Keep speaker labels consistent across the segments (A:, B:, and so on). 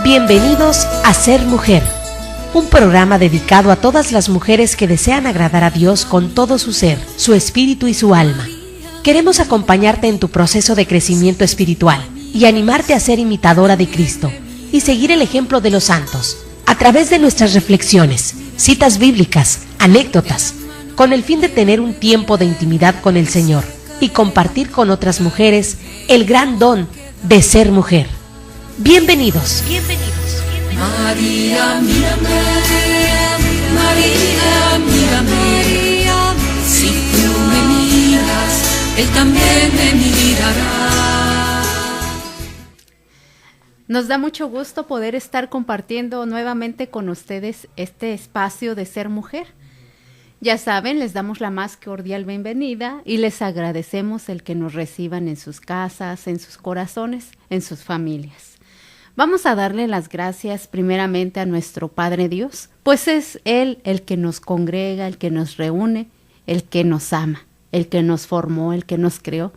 A: Bienvenidos a Ser Mujer, un programa dedicado a todas las mujeres que desean agradar a Dios con todo su ser, su espíritu y su alma. Queremos acompañarte en tu proceso de crecimiento espiritual y animarte a ser imitadora de Cristo y seguir el ejemplo de los santos a través de nuestras reflexiones, citas bíblicas, anécdotas, con el fin de tener un tiempo de intimidad con el Señor y compartir con otras mujeres el gran don de ser mujer. Bienvenidos.
B: María, mírame, María, mírame, si tú me miras, Él también me mirará.
C: Nos da mucho gusto poder estar compartiendo nuevamente con ustedes este espacio de Ser Mujer. Ya saben, les damos la más cordial bienvenida y les agradecemos el que nos reciban en sus casas, en sus corazones, en sus familias. Vamos a darle las gracias primeramente a nuestro Padre Dios, pues es Él el que nos congrega, el que nos reúne, el que nos ama, el que nos formó, el que nos creó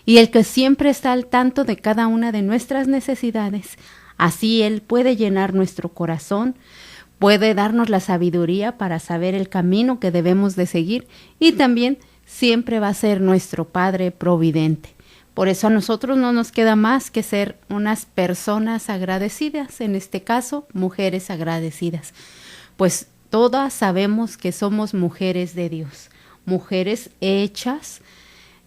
C: y el que siempre está al tanto de cada una de nuestras necesidades. Así Él puede llenar nuestro corazón, puede darnos la sabiduría para saber el camino que debemos de seguir y también siempre va a ser nuestro Padre providente. Por eso a nosotros no nos queda más que ser unas personas agradecidas, en este caso, mujeres agradecidas. Pues todas sabemos que somos mujeres de Dios, mujeres hechas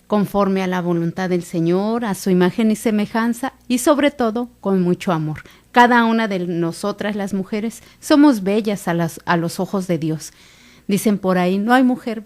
C: conforme a la voluntad del Señor, a su imagen y semejanza y sobre todo con mucho amor. Cada una de nosotras las mujeres somos bellas a los ojos de Dios. Dicen por ahí, no hay mujer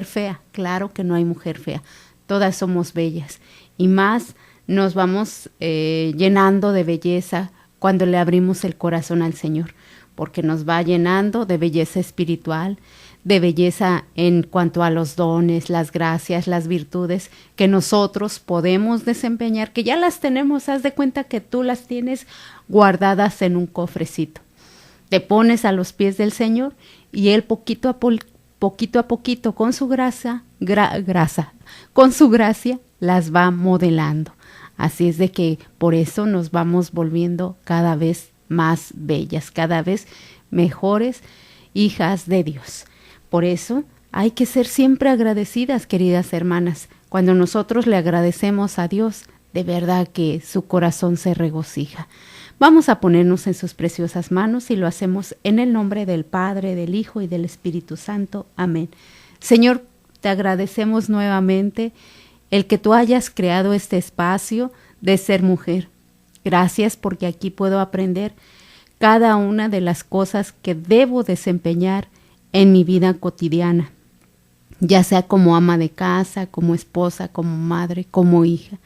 C: fea. Claro que no hay mujer fea. Todas somos bellas y más nos vamos llenando de belleza cuando le abrimos el corazón al Señor, porque nos va llenando de belleza espiritual, de belleza en cuanto a los dones, las gracias, las virtudes que nosotros podemos desempeñar, que ya las tenemos. Haz de cuenta que tú las tienes guardadas en un cofrecito. Te pones a los pies del Señor y Él poquito a poquito con su con su gracia las va modelando. Así es de que por eso nos vamos volviendo cada vez más bellas, cada vez mejores hijas de Dios. Por eso hay que ser siempre agradecidas, queridas hermanas. Cuando nosotros le agradecemos a Dios, de verdad que su corazón se regocija. Vamos a ponernos en sus preciosas manos y lo hacemos en el nombre del Padre, del Hijo y del Espíritu Santo. Amén. Señor, te agradecemos nuevamente el que tú hayas creado este espacio de ser mujer. Gracias porque aquí puedo aprender cada una de las cosas que debo desempeñar en mi vida cotidiana, ya sea como ama de casa, como esposa, como madre, como hija,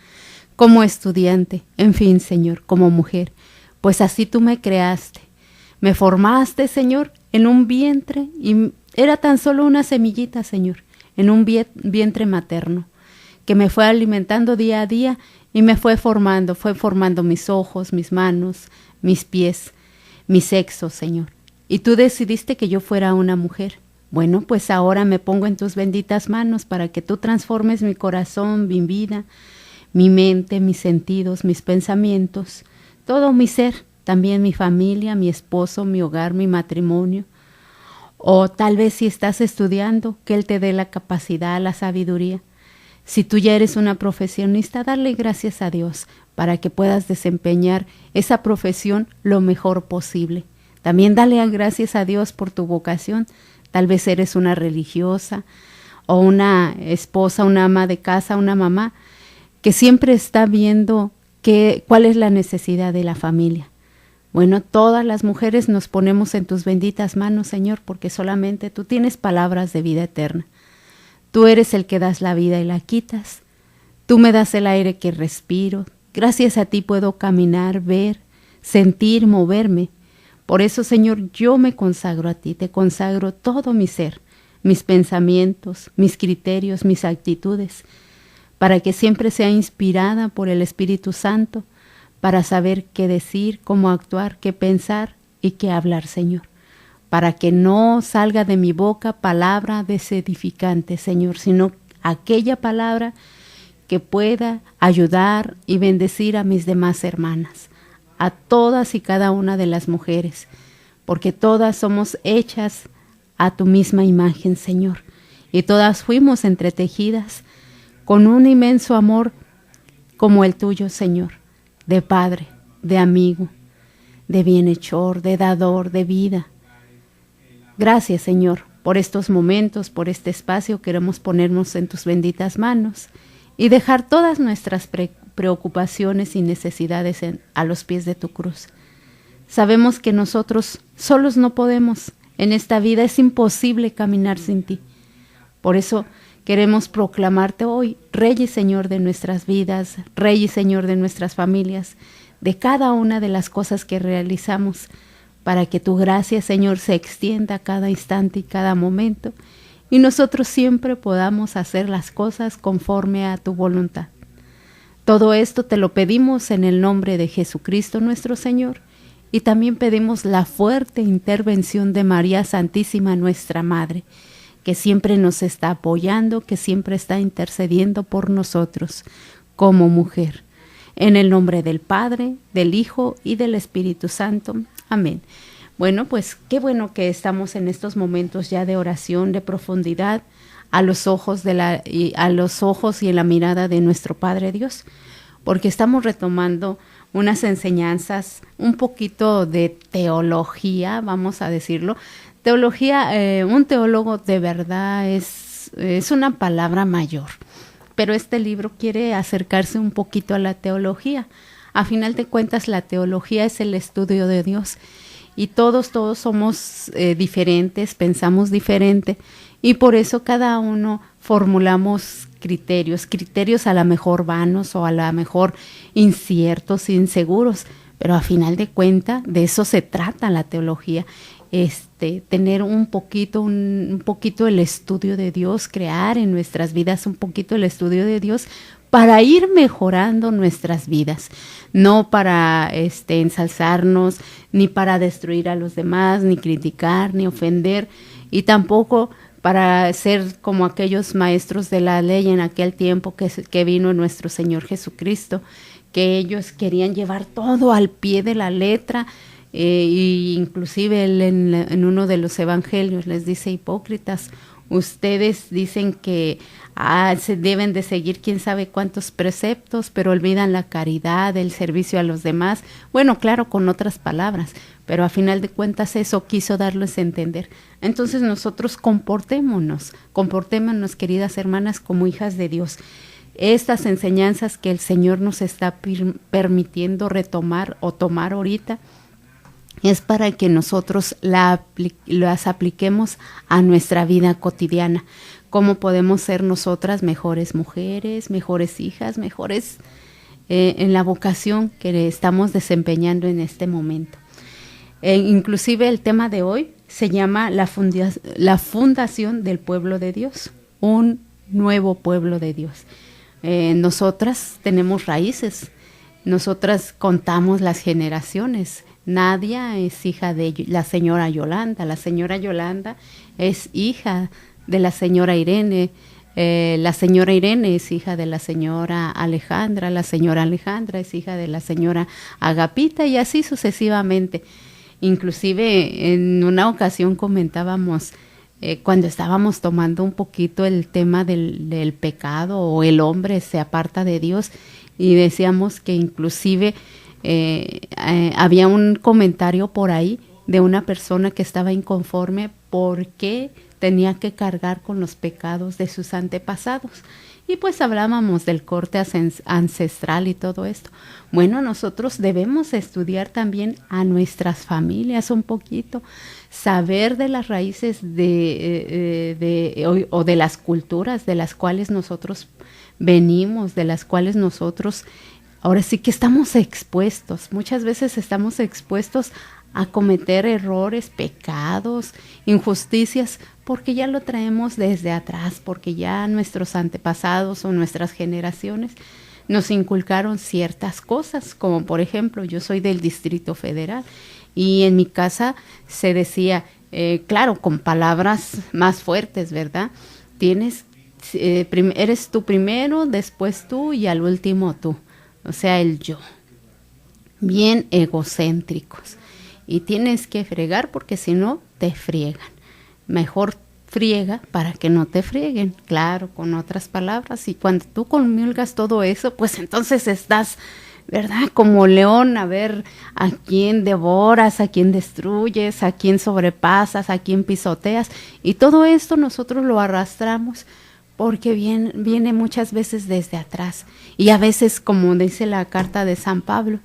C: como estudiante, en fin, Señor, como mujer. Pues así tú me creaste, me formaste, Señor, en un vientre y era tan solo una semillita, Señor, en un vientre materno, que me fue alimentando día a día y me fue formando mis ojos, mis manos, mis pies, mi sexo, Señor. Y tú decidiste que yo fuera una mujer. Bueno, pues ahora me pongo en tus benditas manos para que tú transformes mi corazón, mi vida, mi mente, mis sentidos, mis pensamientos, todo mi ser, también mi familia, mi esposo, mi hogar, mi matrimonio. O tal vez si estás estudiando, que Él te dé la capacidad, la sabiduría. Si tú ya eres una profesionista, darle gracias a Dios para que puedas desempeñar esa profesión lo mejor posible. También dale gracias a Dios por tu vocación. Tal vez eres una religiosa o una esposa, una ama de casa, una mamá que siempre está viendo cuál es la necesidad de la familia. Bueno, todas las mujeres nos ponemos en tus benditas manos, Señor, porque solamente tú tienes palabras de vida eterna. Tú eres el que das la vida y la quitas. Tú me das el aire que respiro. Gracias a ti puedo caminar, ver, sentir, moverme. Por eso, Señor, yo me consagro a ti, te consagro todo mi ser, mis pensamientos, mis criterios, mis actitudes, para que siempre sea inspirada por el Espíritu Santo, para saber qué decir, cómo actuar, qué pensar y qué hablar, Señor. Para que no salga de mi boca palabra desedificante, Señor, sino aquella palabra que pueda ayudar y bendecir a mis demás hermanas. a todas y cada una de las mujeres, porque todas somos hechas a tu misma imagen, Señor, y todas fuimos entretejidas con un inmenso amor como el tuyo, Señor, de padre, de amigo, de bienhechor, de dador, de vida. Gracias, Señor, por estos momentos, por este espacio. Queremos ponernos en tus benditas manos y dejar todas nuestras preocupaciones y necesidades a los pies de tu cruz. Sabemos que nosotros solos no podemos. En esta vida es imposible caminar sin ti. Por eso queremos proclamarte hoy, Rey y Señor de nuestras vidas, Rey y Señor de nuestras familias, de cada una de las cosas que realizamos, para que tu gracia, Señor, se extienda a cada instante y cada momento, y nosotros siempre podamos hacer las cosas conforme a tu voluntad. Todo esto te lo pedimos en el nombre de Jesucristo nuestro Señor, y también pedimos la fuerte intervención de María Santísima, nuestra Madre, que siempre nos está apoyando, que siempre está intercediendo por nosotros como mujer. En el nombre del Padre, del Hijo y del Espíritu Santo. Amén. Bueno, pues qué bueno que estamos en estos momentos ya de oración, de profundidad, a los ojos y en la mirada de nuestro Padre Dios, porque estamos retomando unas enseñanzas, un poquito de teología, vamos a decirlo. Teología, un teólogo de verdad es una palabra mayor, pero este libro quiere acercarse un poquito a la teología. A final de cuentas, la teología es el estudio de Dios, y todos somos diferentes, pensamos diferente, y por eso cada uno formulamos criterios a lo mejor vanos o a lo mejor inciertos, inseguros, pero a final de cuentas de eso se trata la teología. Tener un poquito el estudio de Dios, crear en nuestras vidas un poquito el estudio de Dios para ir mejorando nuestras vidas, no para ensalzarnos, ni para destruir a los demás, ni criticar, ni ofender, y tampoco para ser como aquellos maestros de la ley en aquel tiempo que vino nuestro Señor Jesucristo, que ellos querían llevar todo al pie de la letra. Y inclusive él en uno de los evangelios les dice: hipócritas, ustedes dicen que se deben de seguir quién sabe cuántos preceptos, pero olvidan la caridad, el servicio a los demás. Bueno, claro, con otras palabras, pero a final de cuentas eso quiso darles a entender. Entonces nosotros comportémonos, queridas hermanas, como hijas de Dios. Estas enseñanzas que el Señor nos está permitiendo retomar o tomar ahorita, es para que nosotros las apliquemos a nuestra vida cotidiana. ¿Cómo podemos ser nosotras mejores mujeres, mejores hijas, mejores en la vocación que estamos desempeñando en este momento? Inclusive el tema de hoy se llama la fundación del pueblo de Dios, un nuevo pueblo de Dios. Nosotras tenemos raíces, nosotras contamos las generaciones. Nadia es hija de la señora Yolanda. La señora Yolanda es hija de la señora Irene. La señora Irene es hija de la señora Alejandra. La señora Alejandra es hija de la señora Agapita, y así sucesivamente. Inclusive en una ocasión comentábamos, cuando estábamos tomando un poquito el tema del pecado, o el hombre se aparta de Dios, y decíamos que inclusive había un comentario por ahí de una persona que estaba inconforme porque tenía que cargar con los pecados de sus antepasados. Y pues hablábamos del corte ancestral y todo esto. Bueno, nosotros debemos estudiar también a nuestras familias un poquito, saber de las raíces o de las culturas de las cuales nosotros venimos, de las cuales nosotros ahora sí que estamos expuestos. Muchas veces estamos expuestos a cometer errores, pecados, injusticias, porque ya lo traemos desde atrás, porque ya nuestros antepasados o nuestras generaciones nos inculcaron ciertas cosas, como por ejemplo, yo soy del Distrito Federal y en mi casa se decía, claro, con palabras más fuertes, ¿verdad? Eres tú primero, después tú y al último tú. O sea, el yo. bien egocéntricos. Y tienes que fregar porque si no, te friegan. Mejor friega para que no te frieguen, claro, con otras palabras. Y cuando tú comulgas todo eso, pues entonces estás, ¿verdad? Como león, a ver a quién devoras, a quién destruyes, a quién sobrepasas, a quién pisoteas. Y todo esto nosotros lo arrastramos porque viene muchas veces desde atrás. Y a veces, como dice la carta de San Pablo,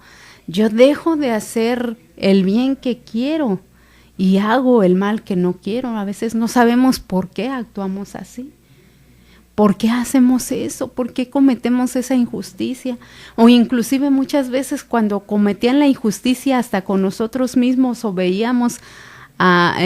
C: yo dejo de hacer el bien que quiero y hago el mal que no quiero. A veces no sabemos por qué actuamos así. ¿Por qué hacemos eso? ¿Por qué cometemos esa injusticia? O inclusive muchas veces cuando cometían la injusticia hasta con nosotros mismos o veíamos a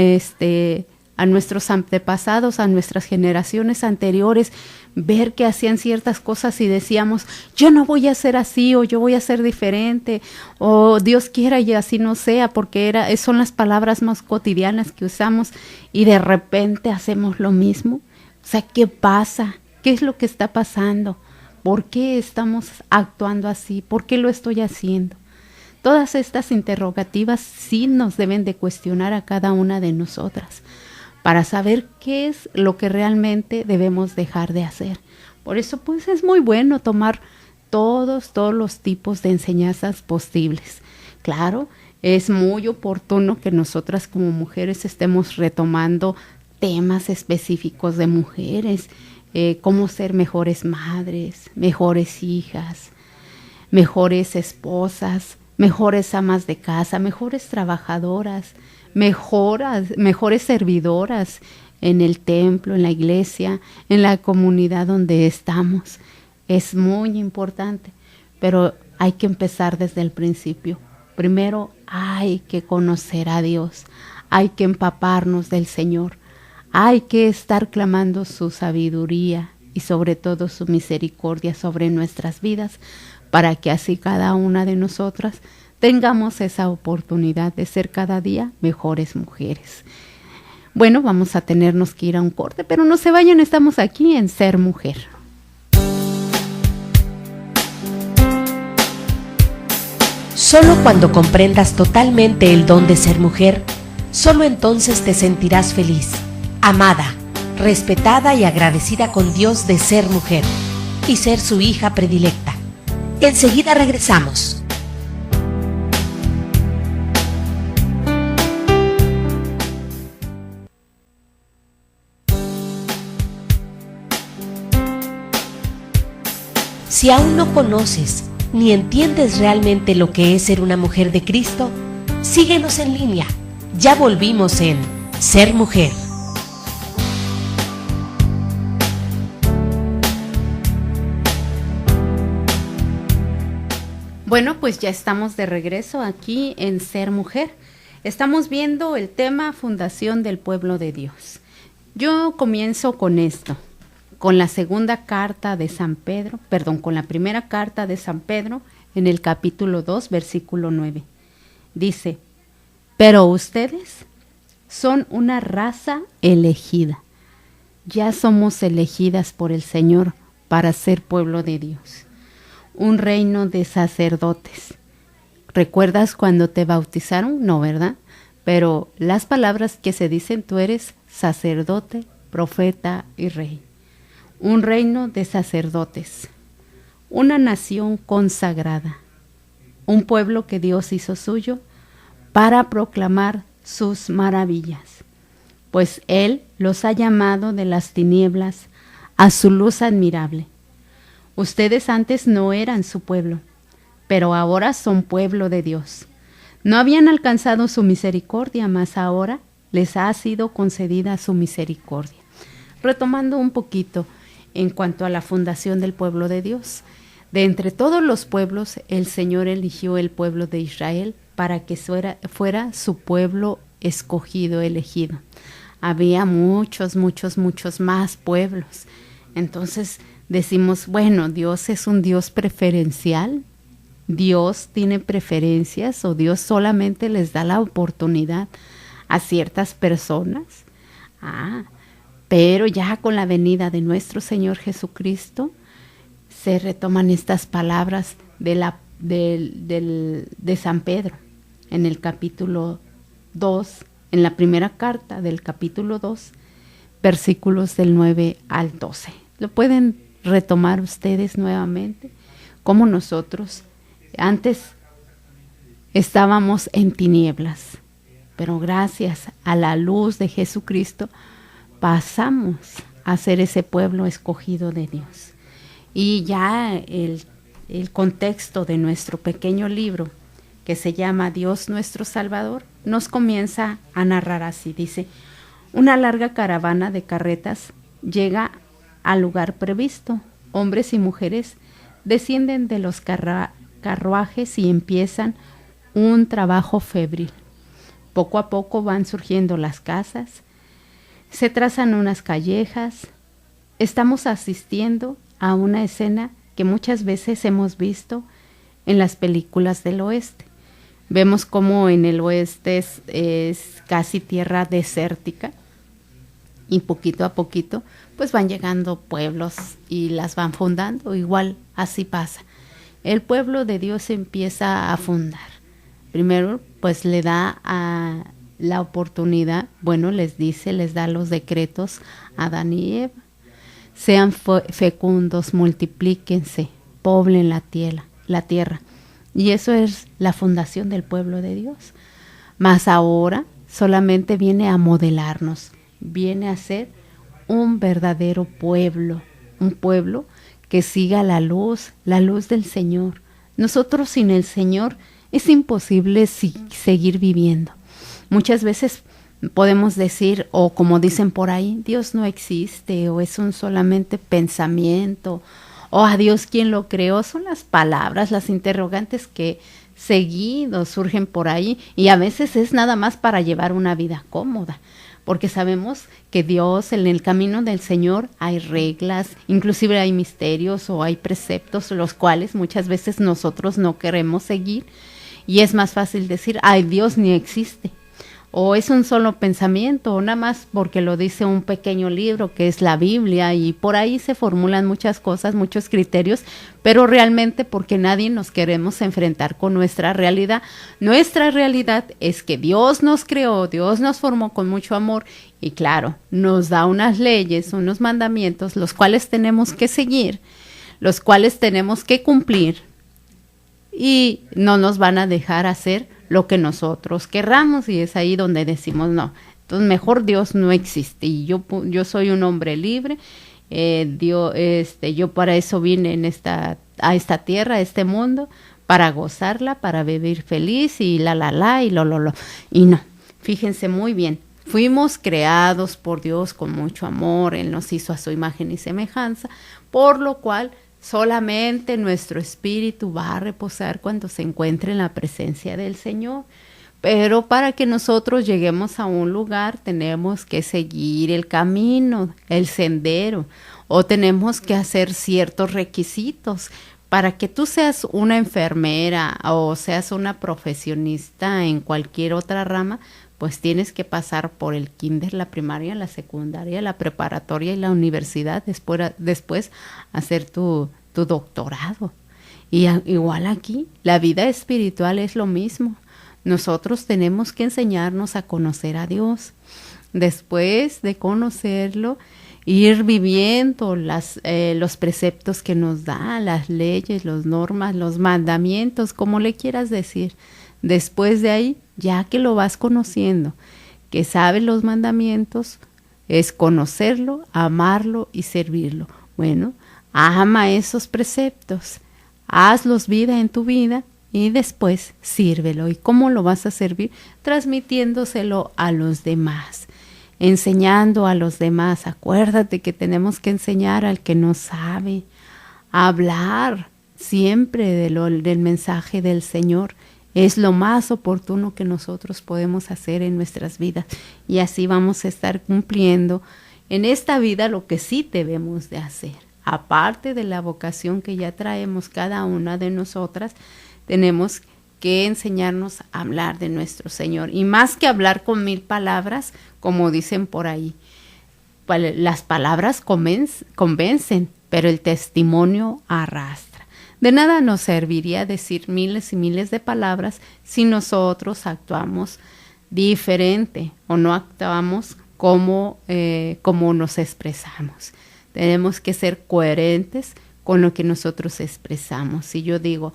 C: nuestros antepasados, a nuestras generaciones anteriores, ver que hacían ciertas cosas y decíamos, yo no voy a ser así, o yo voy a ser diferente, o Dios quiera y así no sea, porque son las palabras más cotidianas que usamos, y de repente hacemos lo mismo. O sea, ¿qué pasa? ¿Qué es lo que está pasando? ¿Por qué estamos actuando así? ¿Por qué lo estoy haciendo? Todas estas interrogativas sí nos deben de cuestionar a cada una de nosotras, para saber qué es lo que realmente debemos dejar de hacer. Por eso, pues, es muy bueno tomar todos los tipos de enseñanzas posibles. Claro, es muy oportuno que nosotras como mujeres estemos retomando temas específicos de mujeres, cómo ser mejores madres, mejores hijas, mejores esposas, mejores amas de casa, mejores trabajadoras, mejores servidoras en el templo, en la iglesia, en la comunidad donde estamos. Es muy importante, pero hay que empezar desde el principio. Primero hay que conocer a Dios, hay que empaparnos del Señor, hay que estar clamando su sabiduría y sobre todo su misericordia sobre nuestras vidas, para que así cada una de nosotras tengamos esa oportunidad de ser cada día mejores mujeres. Bueno, vamos a tenernos que ir a un corte, pero no se vayan, estamos aquí en Ser Mujer.
A: Solo cuando comprendas totalmente el don de ser mujer, solo entonces te sentirás feliz, amada, respetada y agradecida con Dios de ser mujer y ser su hija predilecta. Enseguida regresamos. Si aún no conoces ni entiendes realmente lo que es ser una mujer de Cristo, síguenos en línea. Ya volvimos en Ser Mujer.
C: Bueno, pues ya estamos de regreso aquí en Ser Mujer. Estamos viendo el tema Fundación del Pueblo de Dios. Yo comienzo con esto, con la segunda carta de San Pedro, con la primera carta de San Pedro en el capítulo 2, versículo 9. Dice, pero ustedes son una raza elegida. Ya somos elegidas por el Señor para ser pueblo de Dios. Un reino de sacerdotes. ¿Recuerdas cuando te bautizaron? No, ¿verdad? Pero las palabras que se dicen, tú eres sacerdote, profeta y rey. Un reino de sacerdotes, una nación consagrada, un pueblo que Dios hizo suyo para proclamar sus maravillas, pues Él los ha llamado de las tinieblas a su luz admirable. Ustedes antes no eran su pueblo, pero ahora son pueblo de Dios. No habían alcanzado su misericordia, mas ahora les ha sido concedida su misericordia. Retomando un poquito, en cuanto a la fundación del pueblo de Dios, de entre todos los pueblos, el Señor eligió el pueblo de Israel para que fuera su pueblo escogido, elegido. Había muchos más pueblos. Entonces decimos, bueno, Dios es un Dios preferencial, Dios tiene preferencias o Dios solamente les da la oportunidad a ciertas personas. Pero ya con la venida de nuestro Señor Jesucristo, se retoman estas palabras de la de San Pedro, en el capítulo 2, en la primera carta del capítulo 2, versículos del 9 al 12. Lo pueden retomar ustedes nuevamente, como nosotros antes estábamos en tinieblas, pero gracias a la luz de Jesucristo pasamos a ser ese pueblo escogido de Dios. Y ya el contexto de nuestro pequeño libro, que se llama Dios nuestro Salvador, nos comienza a narrar así. Dice: una larga caravana de carretas llega al lugar previsto. Hombres y mujeres descienden de los carruajes y empiezan un trabajo febril. Poco a poco van surgiendo las casas, se trazan unas callejas. Estamos asistiendo a una escena que muchas veces hemos visto en las películas del oeste. Vemos cómo en el oeste es casi tierra desértica, y poquito a poquito pues van llegando pueblos y las van fundando. Igual así pasa. El pueblo de Dios empieza a fundar. Primero pues le da la oportunidad, les da los decretos a Adán y Eva. Sean fecundos, multiplíquense, poblen la tierra. Y eso es la fundación del pueblo de Dios. Mas ahora solamente viene a modelarnos, viene a ser un verdadero pueblo, un pueblo que siga la luz del Señor. Nosotros sin el Señor es imposible seguir viviendo. Muchas veces podemos decir, o como dicen por ahí, Dios no existe, o es un solamente pensamiento, o a Dios ¿quién lo creó? Son las palabras, las interrogantes que seguido surgen por ahí, y a veces es nada más para llevar una vida cómoda, porque sabemos que Dios, en el camino del Señor hay reglas, inclusive hay misterios o hay preceptos, los cuales muchas veces nosotros no queremos seguir, y es más fácil decir, ay, Dios ni existe, o es un solo pensamiento, o nada más porque lo dice un pequeño libro que es la Biblia, y por ahí se formulan muchas cosas, muchos criterios, pero realmente porque nadie nos queremos enfrentar con nuestra realidad. Nuestra realidad es que Dios nos creó, Dios nos formó con mucho amor, y claro, nos da unas leyes, unos mandamientos, los cuales tenemos que seguir, los cuales tenemos que cumplir, y no nos van a dejar hacer lo que nosotros querramos, y es ahí donde decimos no, entonces mejor Dios no existe, y yo soy un hombre libre, yo para eso vine a esta tierra, a este mundo, para gozarla, para vivir feliz, y y lo, y no, fíjense muy bien, fuimos creados por Dios con mucho amor, Él nos hizo a su imagen y semejanza, por lo cual solamente nuestro espíritu va a reposar cuando se encuentre en la presencia del Señor. Pero para que nosotros lleguemos a un lugar tenemos que seguir el camino, el sendero, o tenemos que hacer ciertos requisitos. Para que tú seas una enfermera o seas una profesionista en cualquier otra rama, pues tienes que pasar por el kinder, la primaria, la secundaria, la preparatoria y la universidad, después hacer tu doctorado. Y igual aquí, la vida espiritual es lo mismo. Nosotros tenemos que enseñarnos a conocer a Dios. Después de conocerlo, ir viviendo los preceptos que nos da, las leyes, las normas, los mandamientos, como le quieras decir. Después de ahí, ya que lo vas conociendo, que sabes los mandamientos, es conocerlo, amarlo y servirlo. Bueno, ama esos preceptos, hazlos vida en tu vida y después sírvelo. ¿Y cómo lo vas a servir? Transmitiéndoselo a los demás, enseñando a los demás. Acuérdate que tenemos que enseñar al que no sabe, hablar siempre del mensaje del Señor. Es lo más oportuno que nosotros podemos hacer en nuestras vidas, y así vamos a estar cumpliendo en esta vida lo que sí debemos de hacer. Aparte de la vocación que ya traemos cada una de nosotras, tenemos que enseñarnos a hablar de nuestro Señor, y más que hablar con 1000 palabras, como dicen por ahí, las palabras convencen, pero el testimonio arrastra. De nada nos serviría decir miles y miles de palabras si nosotros actuamos diferente o no actuamos como nos expresamos. Tenemos que ser coherentes con lo que nosotros expresamos. Si yo digo,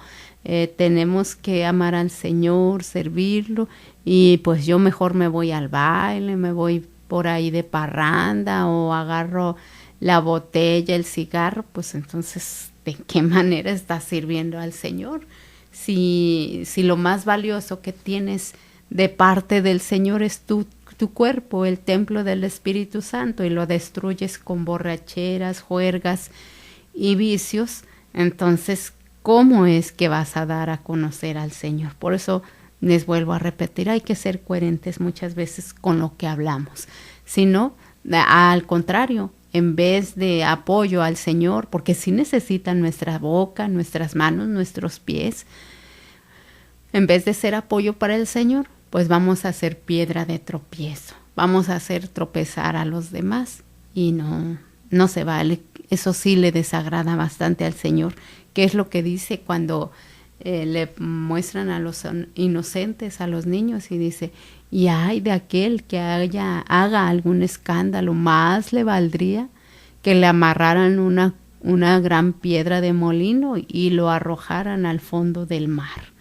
C: tenemos que amar al Señor, servirlo, y pues yo mejor me voy al baile, me voy por ahí de parranda o agarro la botella, el cigarro, pues entonces, ¿de qué manera estás sirviendo al Señor? Si lo más valioso que tienes de parte del Señor es tu cuerpo, el templo del Espíritu Santo, y lo destruyes con borracheras, juergas y vicios, entonces, ¿cómo es que vas a dar a conocer al Señor? Por eso les vuelvo a repetir, hay que ser coherentes muchas veces con lo que hablamos. Si no, al contrario, en vez de apoyo al Señor, porque sí necesitan nuestra boca, nuestras manos, nuestros pies, en vez de ser apoyo para el Señor, pues vamos a ser piedra de tropiezo, vamos a hacer tropezar a los demás, y no se vale. Eso sí le desagrada bastante al Señor, que es lo que dice cuando le muestran a los inocentes, a los niños, y dice, y ay de aquel que haga algún escándalo, más le valdría que le amarraran una gran piedra de molino y lo arrojaran al fondo del mar.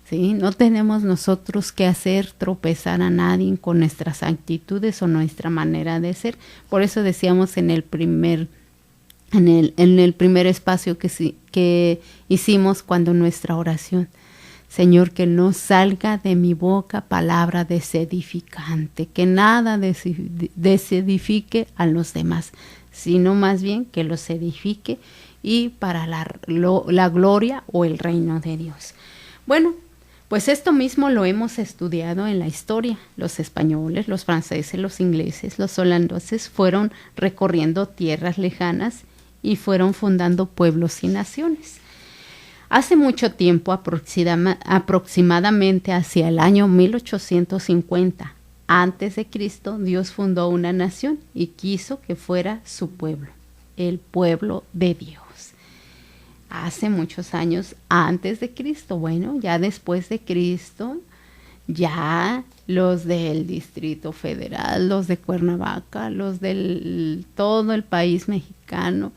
C: ¿Sí? No tenemos nosotros que hacer tropezar a nadie con nuestras actitudes o nuestra manera de ser. Por eso decíamos en el primer espacio que hicimos cuando nuestra oración, Señor, que no salga de mi boca palabra desedificante, que nada desedifique a los demás, sino más bien que los edifique y para la gloria o el reino de Dios. Bueno, pues esto mismo lo hemos estudiado en la historia. Los españoles, los franceses, los ingleses, los holandeses fueron recorriendo tierras lejanas y fueron fundando pueblos y naciones. Hace mucho tiempo, aproximadamente hacia el año 1850 a.C., Dios fundó una nación y quiso que fuera su pueblo, el pueblo de Dios. Hace muchos años antes de Cristo, bueno, ya después de Cristo, ya los del Distrito Federal, los de Cuernavaca, los del todo el país mexicano,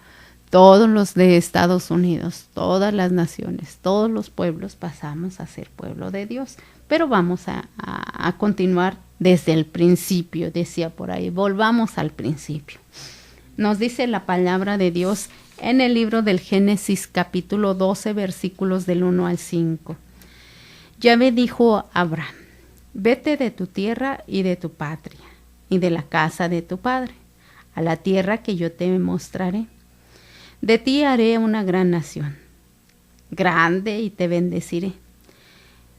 C: todos los de Estados Unidos, todas las naciones, todos los pueblos pasamos a ser pueblo de Dios. Pero vamos a continuar desde el principio, decía por ahí, volvamos al principio. Nos dice la palabra de Dios en el libro del Génesis, capítulo 12, versículos del 1 al 5. Yahvé dijo a Abraham, vete de tu tierra y de tu patria, y de la casa de tu padre, a la tierra que yo te mostraré. De ti haré una gran nación, grande, y te bendeciré.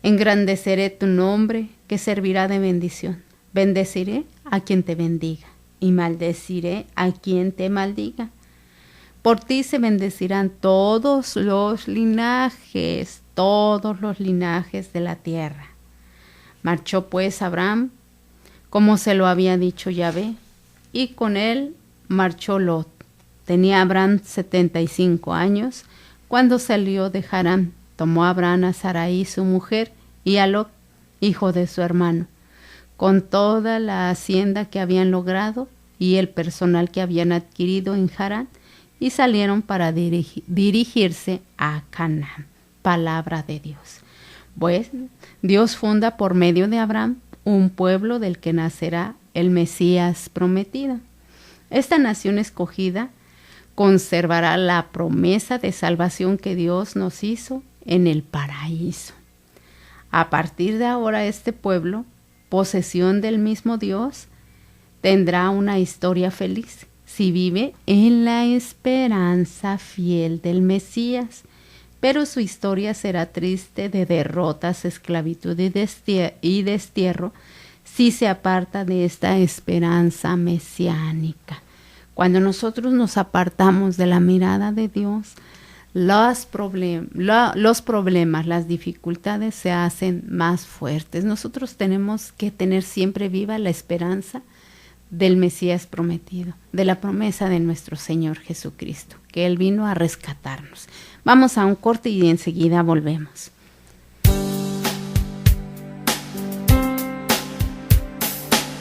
C: Engrandeceré tu nombre, que servirá de bendición. Bendeciré a quien te bendiga, y maldeciré a quien te maldiga. Por ti se bendecirán todos los linajes de la tierra. Marchó pues Abraham, como se lo había dicho Yahvé, y con él marchó Lot. Tenía Abraham 75 años cuando salió de Harán. Tomó Abraham a Sarai, su mujer, y a Lot, hijo de su hermano, con toda la hacienda que habían logrado y el personal que habían adquirido en Harán, y salieron para dirigirse a Canaán. Palabra de Dios. Pues Dios funda por medio de Abraham un pueblo del que nacerá el Mesías prometido. Esta nación escogida conservará la promesa de salvación que Dios nos hizo en el paraíso. A partir de ahora, este pueblo, posesión del mismo Dios, tendrá una historia feliz si vive en la esperanza fiel del Mesías, pero su historia será triste de derrotas, esclavitud y destierro si se aparta de esta esperanza mesiánica. Cuando nosotros nos apartamos de la mirada de Dios, los problemas, las dificultades se hacen más fuertes. Nosotros tenemos que tener siempre viva la esperanza del Mesías prometido, de la promesa de nuestro Señor Jesucristo, que Él vino a rescatarnos. Vamos a un corte y enseguida volvemos.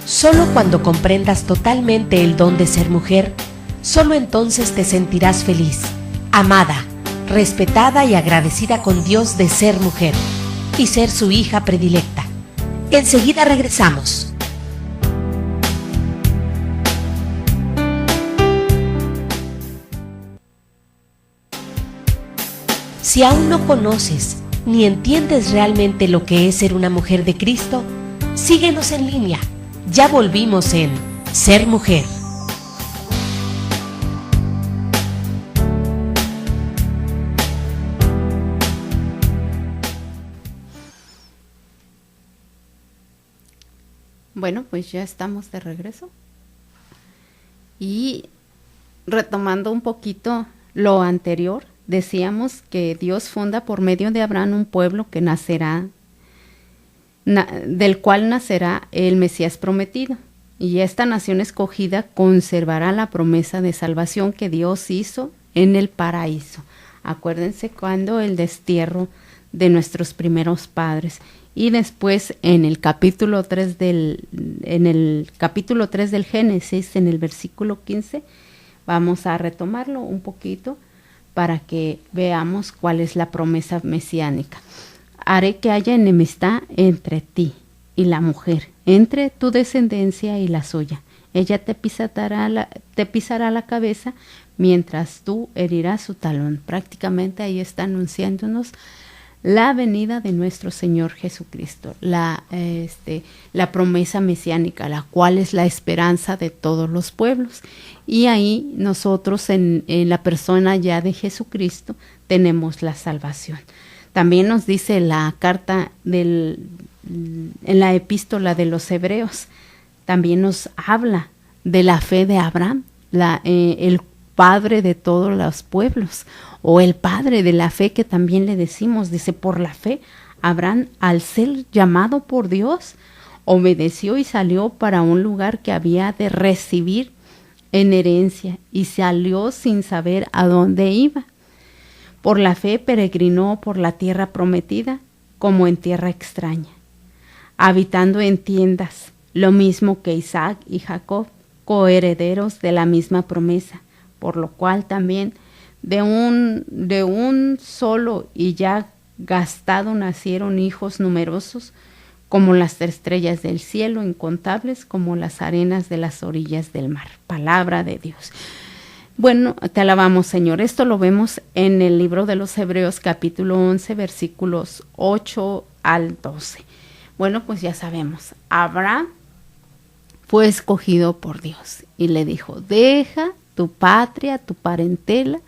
A: Solo cuando comprendas totalmente el don de ser mujer, solo entonces te sentirás feliz, amada, respetada y agradecida con Dios de ser mujer y ser su hija predilecta. Enseguida regresamos. Si aún no conoces ni entiendes realmente lo que es ser una mujer de Cristo, síguenos en línea. Ya volvimos en Ser Mujer.
C: Bueno, pues ya estamos de regreso. Y retomando un poquito lo anterior, decíamos que Dios funda por medio de Abraham un pueblo que nacerá, del cual nacerá el Mesías prometido. Y esta nación escogida conservará la promesa de salvación que Dios hizo en el paraíso. Acuérdense cuando el destierro de nuestros primeros padres. Y después en el capítulo 3 del Génesis, en el versículo 15, vamos a retomarlo un poquito para que veamos cuál es la promesa mesiánica. Haré que haya enemistad entre ti y la mujer, entre tu descendencia y la suya. Ella te pisará la cabeza, mientras tú herirás su talón. Prácticamente ahí está anunciándonos la venida de nuestro Señor Jesucristo, la promesa mesiánica, la cual es la esperanza de todos los pueblos. Y ahí nosotros en la persona ya de Jesucristo tenemos la salvación. También nos dice la carta en la epístola de los Hebreos, también nos habla de la fe de Abraham, el padre de todos los pueblos, o el padre de la fe que también le decimos. Dice, por la fe, Abraham, al ser llamado por Dios, obedeció y salió para un lugar que había de recibir en herencia, y salió sin saber a dónde iba. Por la fe peregrinó por la tierra prometida, como en tierra extraña, habitando en tiendas, lo mismo que Isaac y Jacob, coherederos de la misma promesa, por lo cual también de un solo y ya gastado nacieron hijos numerosos, como las estrellas del cielo, incontables como las arenas de las orillas del mar. Palabra de Dios. Bueno, te alabamos, Señor. Esto lo vemos en el libro de los Hebreos, capítulo 11, versículos 8 al 12. Bueno, pues ya sabemos, Abraham fue escogido por Dios y le dijo, deja tu patria, tu parentela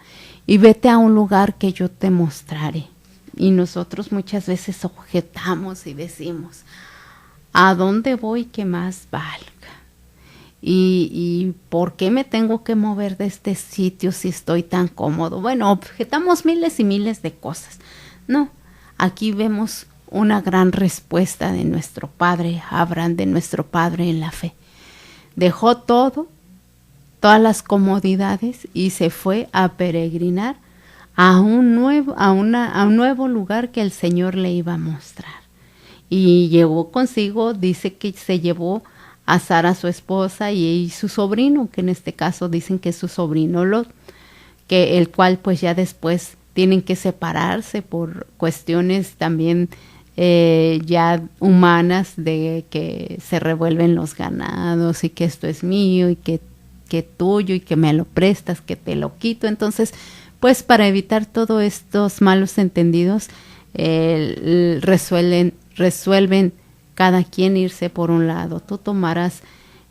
C: y vete a un lugar que yo te mostraré. Y nosotros muchas veces objetamos y decimos, ¿a dónde voy que más valga? ¿Y por qué me tengo que mover de este sitio si estoy tan cómodo? Bueno, objetamos miles y miles de cosas. No, aquí vemos una gran respuesta de nuestro padre Abraham, de nuestro padre en la fe. Dejó todas las comodidades y se fue a peregrinar a un nuevo lugar que el Señor le iba a mostrar. Y llevó consigo, dice que se llevó a Sara, su esposa, y su sobrino, que en este caso dicen que es su sobrino Lot, que el cual pues ya después tienen que separarse por cuestiones también ya humanas, de que se revuelven los ganados y que esto es mío y que tuyo y que me lo prestas, que te lo quito. Entonces, pues para evitar todos estos malos entendidos, resuelven cada quien irse por un lado. Tú tomarás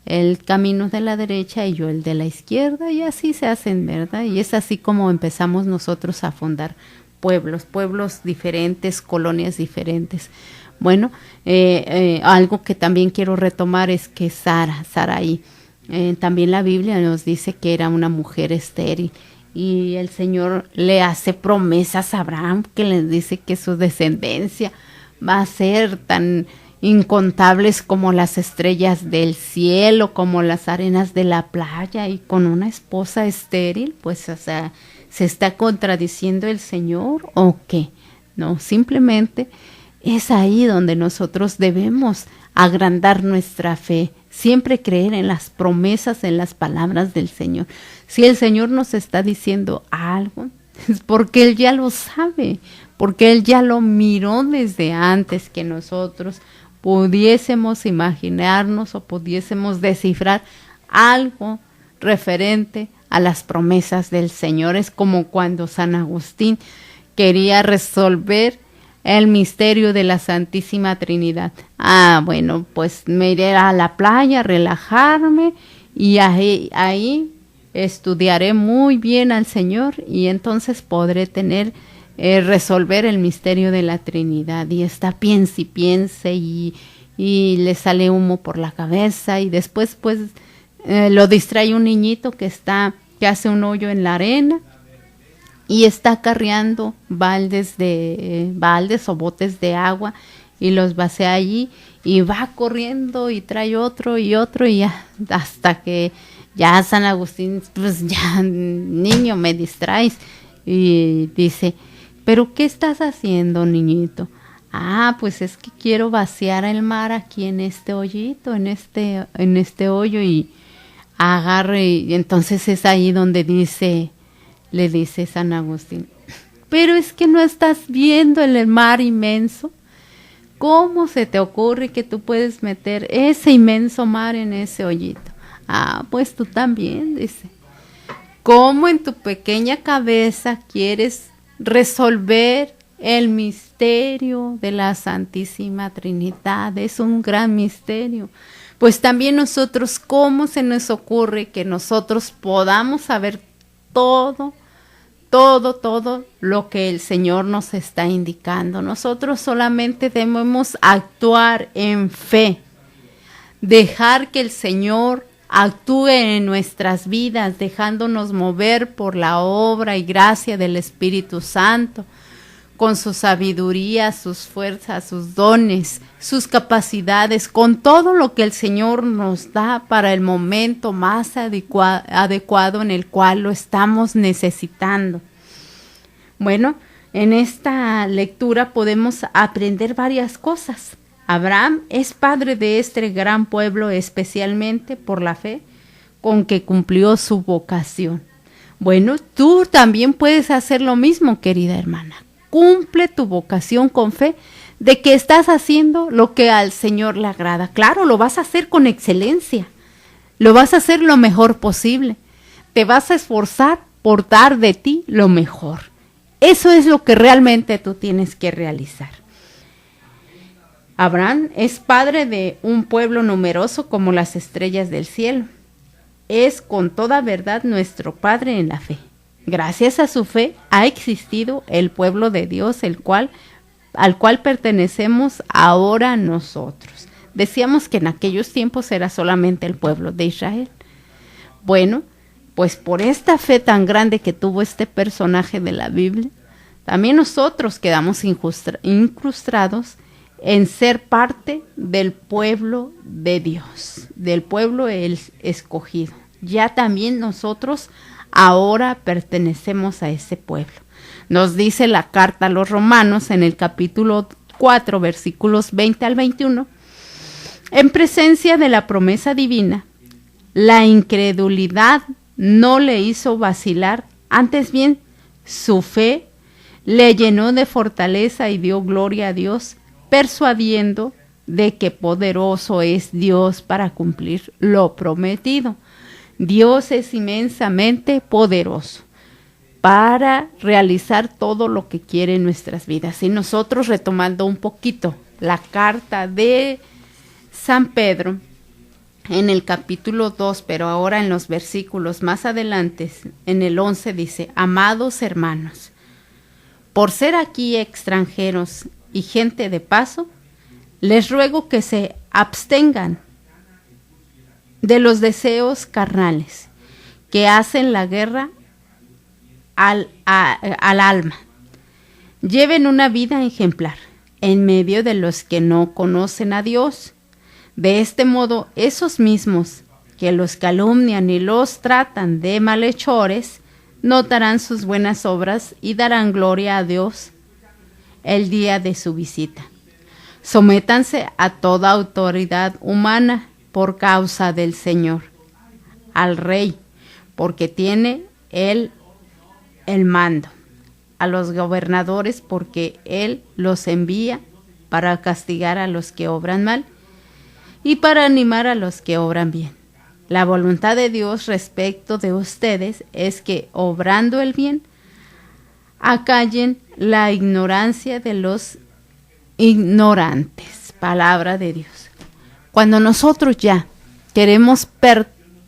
C: el camino de la derecha y yo el de la izquierda, y así se hacen, ¿verdad? Y es así como empezamos nosotros a fundar pueblos diferentes, colonias diferentes. Bueno, algo que también quiero retomar es que Sarai, también la Biblia nos dice que era una mujer estéril, y el Señor le hace promesas a Abraham, que le dice que su descendencia va a ser tan incontables como las estrellas del cielo, como las arenas de la playa, y con una esposa estéril, pues, o sea, ¿Se está contradiciendo el Señor o qué? No, simplemente es ahí donde nosotros debemos agrandar nuestra fe, siempre creer en las promesas, en las palabras del Señor. Si el Señor nos está diciendo algo, es porque Él ya lo sabe, porque Él ya lo miró desde antes que nosotros pudiésemos imaginarnos o pudiésemos descifrar algo referente a las promesas del Señor. Es como cuando San Agustín quería resolver el misterio de la Santísima Trinidad. Bueno, pues me iré a la playa, relajarme y ahí estudiaré muy bien al Señor y entonces podré resolver el misterio de la Trinidad. Y está piense y piense y le sale humo por la cabeza y después pues lo distrae un niñito que hace un hoyo en la arena y está carreando baldes o botes de agua y los vacía allí y va corriendo y trae otro y ya, hasta que ya San Agustín, pues ya, niño, me distraes. Y dice, ¿pero qué estás haciendo, niñito? Pues es que quiero vaciar el mar aquí en este hoyito, en este hoyo, y agarre, y entonces es ahí donde le dice San Agustín, pero es que no estás viendo el mar inmenso. ¿Cómo se te ocurre que tú puedes meter ese inmenso mar en ese hoyito? Pues tú también, dice. ¿Cómo en tu pequeña cabeza quieres resolver el misterio de la Santísima Trinidad? Es un gran misterio. Pues también nosotros, ¿cómo se nos ocurre que nosotros podamos saber todo lo que el Señor nos está indicando? Nosotros solamente debemos actuar en fe, dejar que el Señor actúe en nuestras vidas, dejándonos mover por la obra y gracia del Espíritu Santo, con su sabiduría, sus fuerzas, sus dones, sus capacidades, con todo lo que el Señor nos da para el momento más adecuado en el cual lo estamos necesitando. Bueno, en esta lectura podemos aprender varias cosas. Abraham es padre de este gran pueblo especialmente por la fe con que cumplió su vocación. Bueno, tú también puedes hacer lo mismo, querida hermana. Cumple tu vocación con fe de que estás haciendo lo que al Señor le agrada. Claro, lo vas a hacer con excelencia, lo vas a hacer lo mejor posible, te vas a esforzar por dar de ti lo mejor. Eso es lo que realmente tú tienes que realizar. Abraham es padre de un pueblo numeroso como las estrellas del cielo. Es con toda verdad nuestro padre en la fe. Gracias a su fe ha existido el pueblo de Dios, al cual pertenecemos ahora nosotros. Decíamos que en aquellos tiempos era solamente el pueblo de Israel. Bueno, pues por esta fe tan grande que tuvo este personaje de la Biblia, también nosotros quedamos incrustados en ser parte del pueblo de Dios, del pueblo escogido. Ya también nosotros ahora pertenecemos a ese pueblo. Nos dice la carta a los Romanos en el capítulo 4, versículos 20 al 21, en presencia de la promesa divina, la incredulidad no le hizo vacilar, antes bien, su fe le llenó de fortaleza y dio gloria a Dios, persuadiendo de que poderoso es Dios para cumplir lo prometido. Dios es inmensamente poderoso para realizar todo lo que quiere en nuestras vidas. Y nosotros, retomando un poquito la carta de San Pedro, en el capítulo 2, pero ahora en los versículos más adelante, en el 11 dice, amados hermanos, por ser aquí extranjeros y gente de paso, les ruego que se abstengan de los deseos carnales que hacen la guerra al alma. Lleven una vida ejemplar en medio de los que no conocen a Dios. De este modo, esos mismos que los calumnian y los tratan de malhechores, notarán sus buenas obras y darán gloria a Dios el día de su visita. Sométanse a toda autoridad humana por causa del Señor, al Rey, porque tiene Él el mando, a los gobernadores, porque Él los envía para castigar a los que obran mal y para animar a los que obran bien. La voluntad de Dios respecto de ustedes es que, obrando el bien, acallen la ignorancia de los ignorantes. Palabra de Dios. Cuando nosotros ya queremos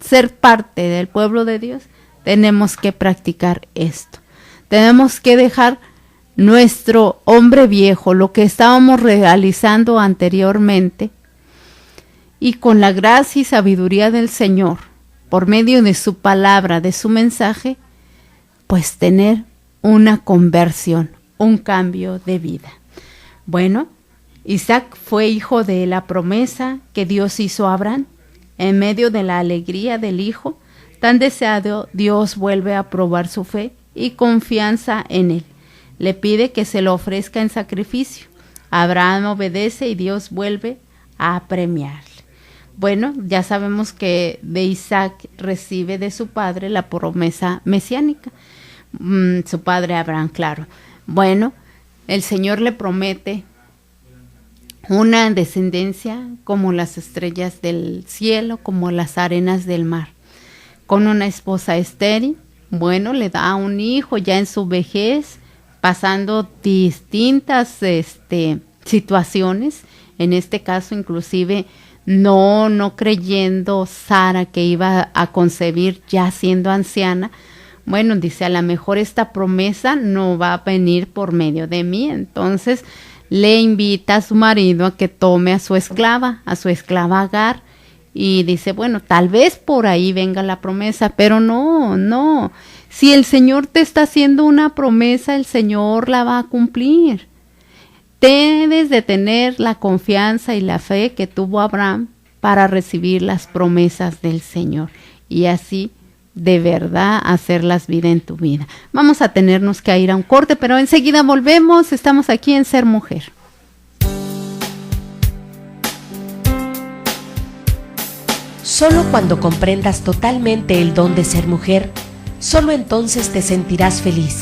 C: ser parte del pueblo de Dios, tenemos que practicar esto. Tenemos que dejar nuestro hombre viejo, lo que estábamos realizando anteriormente, y con la gracia y sabiduría del Señor, por medio de su palabra, de su mensaje, pues tener una conversión, un cambio de vida. Bueno, Isaac fue hijo de la promesa que Dios hizo a Abraham. En medio de la alegría del hijo tan deseado, Dios vuelve a probar su fe y confianza en él. Le pide que se lo ofrezca en sacrificio. Abraham obedece y Dios vuelve a premiarle. Bueno, ya sabemos que de Isaac recibe de su padre la promesa mesiánica. Su padre Abraham, claro. Bueno, el Señor le promete una descendencia como las estrellas del cielo, como las arenas del mar. Con una esposa estéril, bueno, le da un hijo ya en su vejez, pasando distintas situaciones. En este caso, inclusive, no creyendo Sara que iba a concebir ya siendo anciana. Bueno, dice, a lo mejor esta promesa no va a venir por medio de mí. Entonces le invita a su marido a que tome a su esclava Agar, y dice, bueno, tal vez por ahí venga la promesa, pero no. Si el Señor te está haciendo una promesa, el Señor la va a cumplir. Debes de tener la confianza y la fe que tuvo Abraham para recibir las promesas del Señor y así de verdad hacerlas vida en tu vida. Vamos a tenernos que ir a un corte, pero enseguida volvemos. Estamos aquí en Ser Mujer.
A: Solo cuando comprendas totalmente el don de ser mujer, solo entonces te sentirás feliz,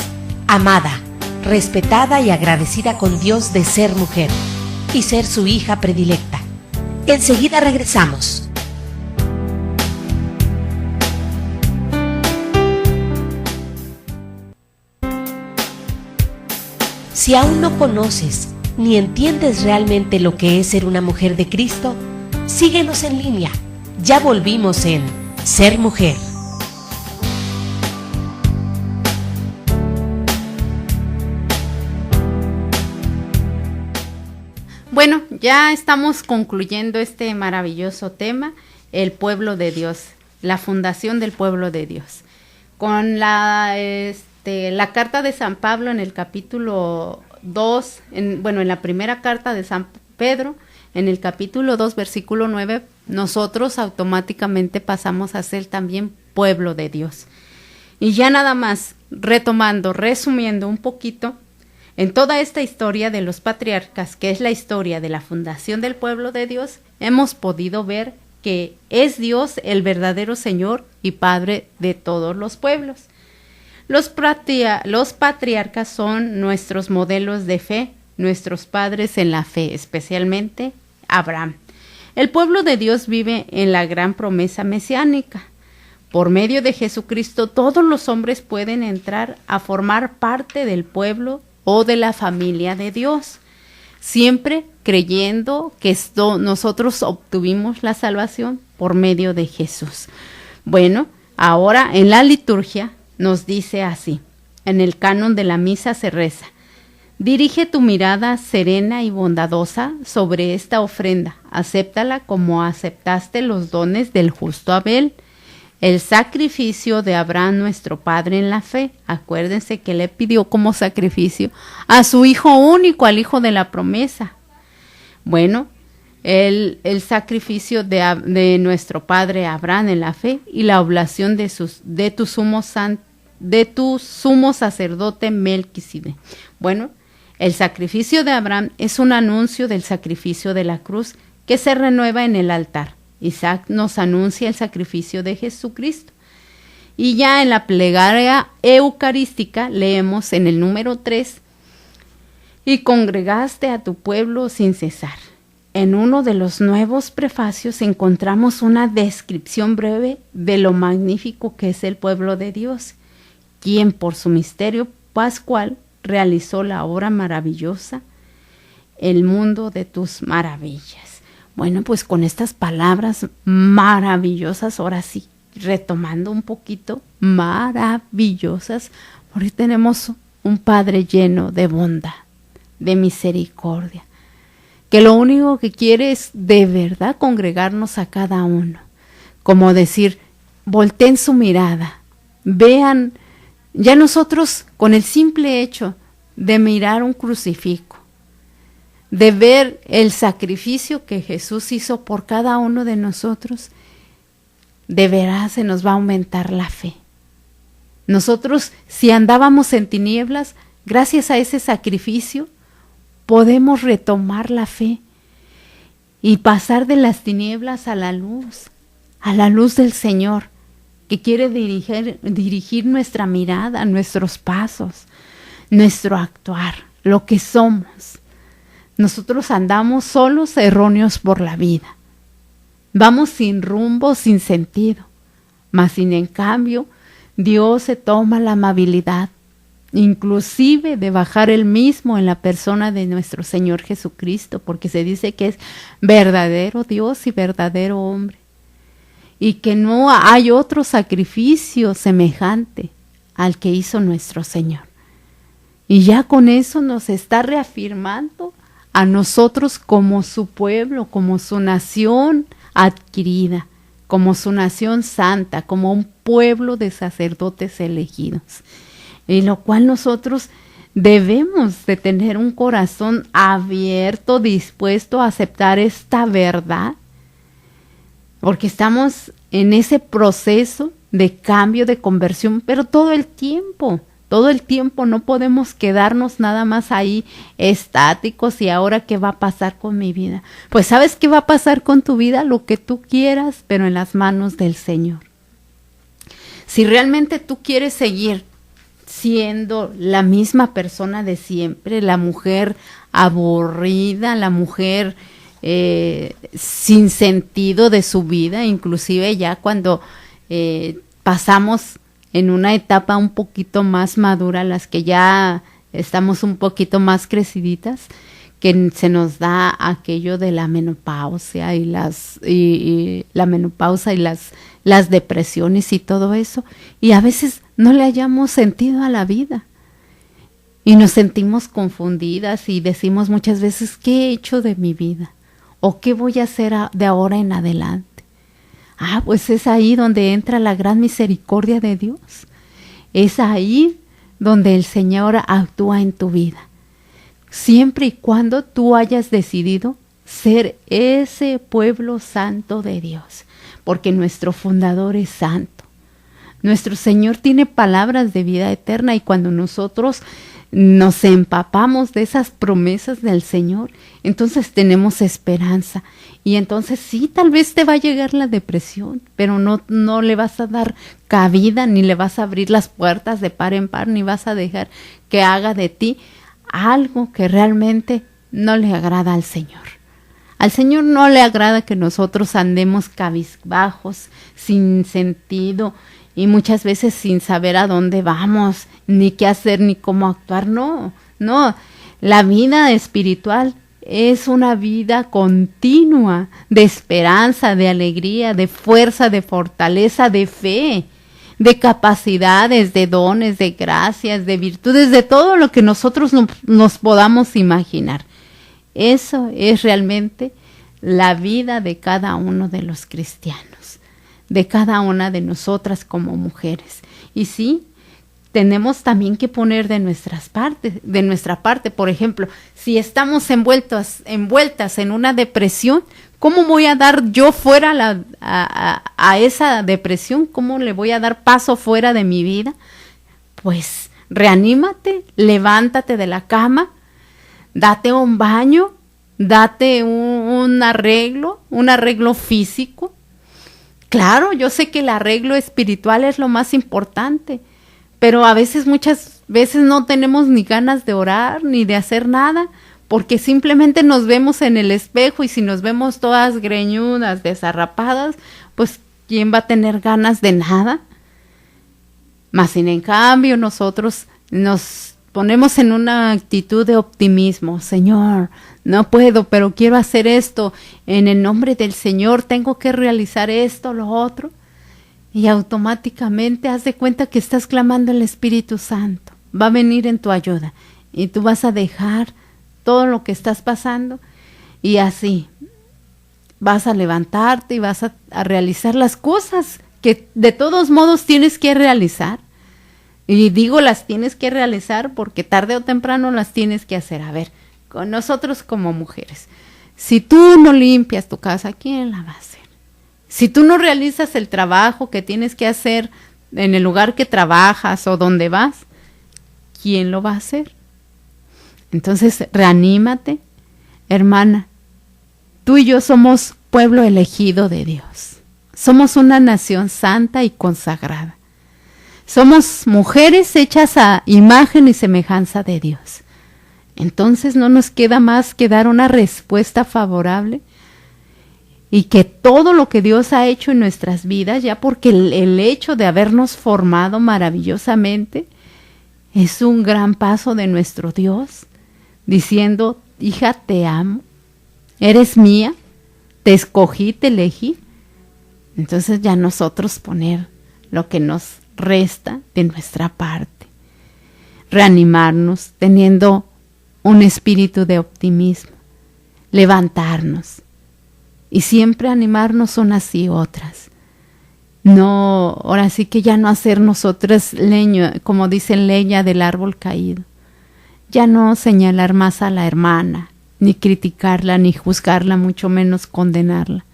A: amada, respetada y agradecida con Dios de ser mujer y ser su hija predilecta. Enseguida regresamos. Si aún no conoces ni entiendes realmente lo que es ser una mujer de Cristo, síguenos en línea. Ya volvimos en Ser Mujer.
C: Bueno, ya estamos concluyendo este maravilloso tema, el pueblo de Dios, la fundación del pueblo de Dios. Con la carta de San Pablo en el capítulo 2, en la primera carta de San Pedro, en el capítulo 2, versículo 9, nosotros automáticamente pasamos a ser también pueblo de Dios. Y ya nada más, resumiendo un poquito, en toda esta historia de los patriarcas, que es la historia de la fundación del pueblo de Dios, hemos podido ver que es Dios el verdadero Señor y Padre de todos los pueblos. Los patriarcas son nuestros modelos de fe, nuestros padres en la fe, especialmente Abraham. El pueblo de Dios vive en la gran promesa mesiánica. Por medio de Jesucristo, todos los hombres pueden entrar a formar parte del pueblo o de la familia de Dios, siempre creyendo que nosotros obtuvimos la salvación por medio de Jesús. Bueno, ahora en la liturgia nos dice así, en el canon de la misa se reza: dirige tu mirada serena y bondadosa sobre esta ofrenda, acéptala como aceptaste los dones del justo Abel, el sacrificio de Abraham nuestro padre en la fe. Acuérdense que le pidió como sacrificio a su hijo único, al hijo de la promesa. Bueno, el sacrificio de nuestro padre Abraham en la fe y la oblación de tu sumo de tu sumo sacerdote Melquisedec. Bueno, el sacrificio de Abraham es un anuncio del sacrificio de la cruz que se renueva en el altar. Isaac nos anuncia el sacrificio de Jesucristo. Y ya en la plegaria eucarística leemos en el número 3, y congregaste a tu pueblo sin cesar. En uno de los nuevos prefacios encontramos una descripción breve de lo magnífico que es el pueblo de Dios, quien por su misterio pascual realizó la obra maravillosa, el mundo de tus maravillas. Bueno, pues con estas palabras maravillosas, ahora sí, retomando un poquito, maravillosas, porque tenemos un Padre lleno de bondad, de misericordia, que lo único que quiere es de verdad congregarnos a cada uno. Como decir, volteen su mirada, vean, ya nosotros con el simple hecho de mirar un crucifijo, de ver el sacrificio que Jesús hizo por cada uno de nosotros, de veras se nos va a aumentar la fe. Nosotros, si andábamos en tinieblas, gracias a ese sacrificio, podemos retomar la fe y pasar de las tinieblas a la luz del Señor, que quiere dirigir nuestra mirada, nuestros pasos, nuestro actuar, lo que somos. Nosotros andamos solos, erróneos por la vida. Vamos sin rumbo, sin sentido. Mas sin en cambio, Dios se toma la amabilidad, inclusive de bajar Él mismo en la persona de nuestro Señor Jesucristo, porque se dice que es verdadero Dios y verdadero hombre, y que no hay otro sacrificio semejante al que hizo nuestro Señor. Y ya con eso nos está reafirmando a nosotros como su pueblo, como su nación adquirida, como su nación santa, como un pueblo de sacerdotes elegidos. Y lo cual nosotros debemos de tener un corazón abierto, dispuesto a aceptar esta verdad, porque estamos en ese proceso de cambio, de conversión, pero todo el tiempo no podemos quedarnos nada más ahí estáticos y ahora qué va a pasar con mi vida. Pues ¿sabes qué va a pasar con tu vida? Lo que tú quieras, pero en las manos del Señor. Si realmente tú quieres seguir siendo la misma persona de siempre, la mujer aburrida, la mujer sin sentido de su vida, inclusive ya cuando pasamos en una etapa un poquito más madura, las que ya estamos un poquito más creciditas, que se nos da aquello de la menopausia y la menopausia y las depresiones y todo eso, y a veces no le hallamos sentido a la vida y nos sentimos confundidas y decimos muchas veces, ¿qué he hecho de mi vida? ¿O qué voy a hacer de ahora en adelante? Pues es ahí donde entra la gran misericordia de Dios. Es ahí donde el Señor actúa en tu vida. Siempre y cuando tú hayas decidido ser ese pueblo santo de Dios. Porque nuestro fundador es santo. Nuestro Señor tiene palabras de vida eterna y cuando nosotros nos empapamos de esas promesas del Señor, entonces tenemos esperanza. Y entonces sí, tal vez te va a llegar la depresión, pero no le vas a dar cabida, ni le vas a abrir las puertas de par en par, ni vas a dejar que haga de ti algo que realmente no le agrada al Señor. Al Señor no le agrada que nosotros andemos cabizbajos, sin sentido, y muchas veces sin saber a dónde vamos, ni qué hacer, ni cómo actuar. No. La vida espiritual es una vida continua de esperanza, de alegría, de fuerza, de fortaleza, de fe, de capacidades, de dones, de gracias, de virtudes, de todo lo que nosotros nos podamos imaginar. Eso es realmente la vida de cada uno de los cristianos, de cada una de nosotras como mujeres. Y sí, tenemos también que poner de nuestra parte. Por ejemplo, si estamos envueltas en una depresión, ¿cómo voy a dar yo fuera a esa depresión? ¿Cómo le voy a dar paso fuera de mi vida? pues reanímate, levántate de la cama, date un baño, date un arreglo físico. Claro, yo sé que el arreglo espiritual es lo más importante, pero muchas veces no tenemos ni ganas de orar ni de hacer nada, porque simplemente nos vemos en el espejo, y si nos vemos todas greñudas, desarrapadas, pues ¿quién va a tener ganas de nada? Mas sin en cambio nosotros nos ponemos en una actitud de optimismo. Señor, no puedo, pero quiero hacer esto. En el nombre del Señor tengo que realizar esto, lo otro. Y automáticamente haz de cuenta que estás clamando al Espíritu Santo. Va a venir en tu ayuda. Y tú vas a dejar todo lo que estás pasando. Y así vas a levantarte y vas a realizar las cosas que de todos modos tienes que realizar. Y digo las tienes que realizar porque tarde o temprano las tienes que hacer. A ver, con nosotros como mujeres, si tú no limpias tu casa, ¿quién la va a hacer? Si tú no realizas el trabajo que tienes que hacer en el lugar que trabajas o donde vas, ¿quién lo va a hacer? Entonces, reanímate, hermana. Tú y yo somos pueblo elegido de Dios. Somos una nación santa y consagrada. Somos mujeres hechas a imagen y semejanza de Dios. Entonces no nos queda más que dar una respuesta favorable y que todo lo que Dios ha hecho en nuestras vidas, ya porque el hecho de habernos formado maravillosamente es un gran paso de nuestro Dios, diciendo, hija, te amo, eres mía, te escogí, te elegí. Entonces ya nosotros poner lo que nos resta de nuestra parte, reanimarnos teniendo un espíritu de optimismo, levantarnos y siempre animarnos unas y otras. No, ahora sí que ya no hacer nosotras leña, como dicen, leña del árbol caído. Ya no señalar más a la hermana, ni criticarla, ni juzgarla, mucho menos condenarla.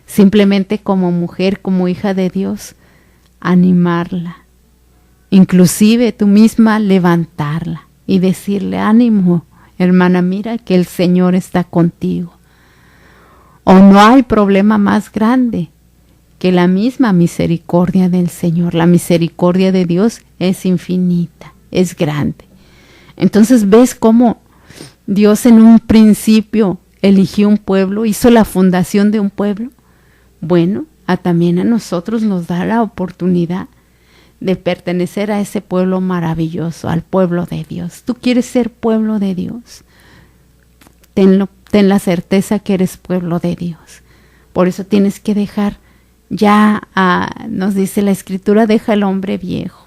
C: Simplemente como mujer, como hija de Dios, animarla, inclusive tú misma levantarla y decirle, ánimo, hermana, mira que el Señor está contigo. O no hay problema más grande que la misma misericordia del Señor. La misericordia de Dios es infinita, es grande. Entonces ves cómo Dios en un principio eligió un pueblo, hizo la fundación de un pueblo. Bueno, también a nosotros nos da la oportunidad de pertenecer a ese pueblo maravilloso, al pueblo de Dios. ¿Tú quieres ser pueblo de Dios? Ten la certeza que eres pueblo de Dios. Por eso tienes que dejar, nos dice la Escritura, deja el hombre viejo.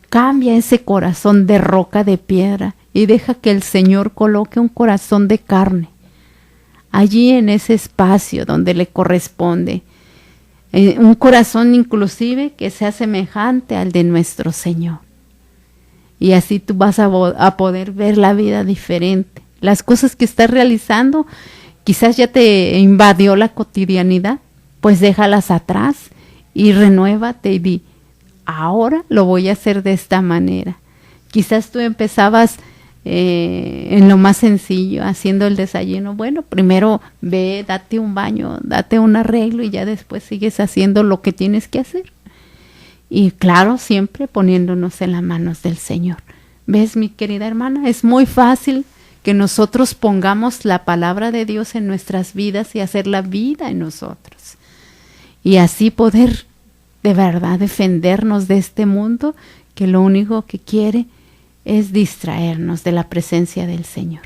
C: Cambia ese corazón de roca, de piedra, y deja que el Señor coloque un corazón de carne allí en ese espacio donde le corresponde. Un corazón inclusive que sea semejante al de nuestro Señor. Y así tú vas a poder ver la vida diferente. Las cosas que estás realizando, quizás ya te invadió la cotidianidad, pues déjalas atrás y renuévate y di, ahora lo voy a hacer de esta manera. Quizás tú empezabas en lo más sencillo, haciendo el desayuno. Bueno, primero ve, date un baño, date un arreglo y ya después sigues haciendo lo que tienes que hacer. Y claro, siempre poniéndonos en las manos del Señor. ¿Ves, mi querida hermana? Es muy fácil que nosotros pongamos la palabra de Dios en nuestras vidas y hacer la vida en nosotros. Y así poder de verdad defendernos de este mundo que lo único que quiere es distraernos de la presencia del Señor.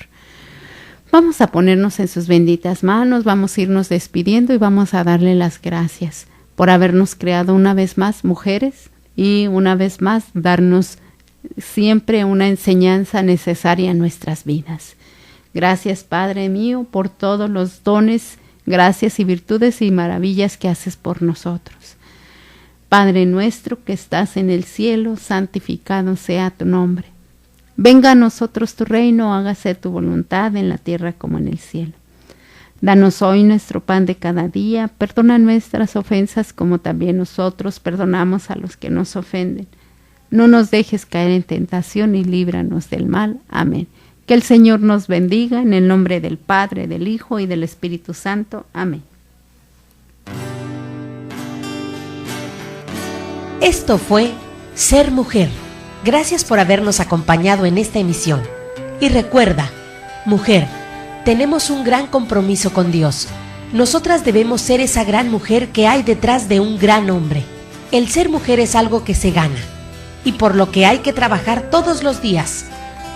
C: Vamos a ponernos en sus benditas manos, vamos a irnos despidiendo y vamos a darle las gracias por habernos creado una vez más mujeres y una vez más darnos siempre una enseñanza necesaria en nuestras vidas. Gracias, Padre mío, por todos los dones, gracias y virtudes y maravillas que haces por nosotros. Padre nuestro que estás en el cielo, santificado sea tu nombre. Venga a nosotros tu reino, hágase tu voluntad en la tierra como en el cielo. Danos hoy nuestro pan de cada día, perdona nuestras ofensas como también nosotros perdonamos a los que nos ofenden. No nos dejes caer en tentación y líbranos del mal. Amén. Que el Señor nos bendiga en el nombre del Padre, del Hijo y del Espíritu Santo. Amén.
A: Esto fue Ser Mujer. Gracias por habernos acompañado en esta emisión. Y recuerda, mujer, tenemos un gran compromiso con Dios. Nosotras debemos ser esa gran mujer que hay detrás de un gran hombre. El ser mujer es algo que se gana y por lo que hay que trabajar todos los días.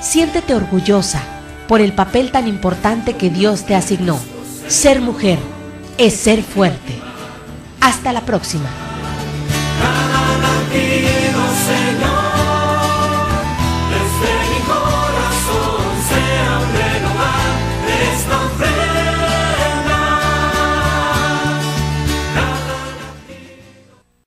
A: Siéntete orgullosa por el papel tan importante que Dios te asignó. Ser mujer es ser fuerte. Hasta la próxima.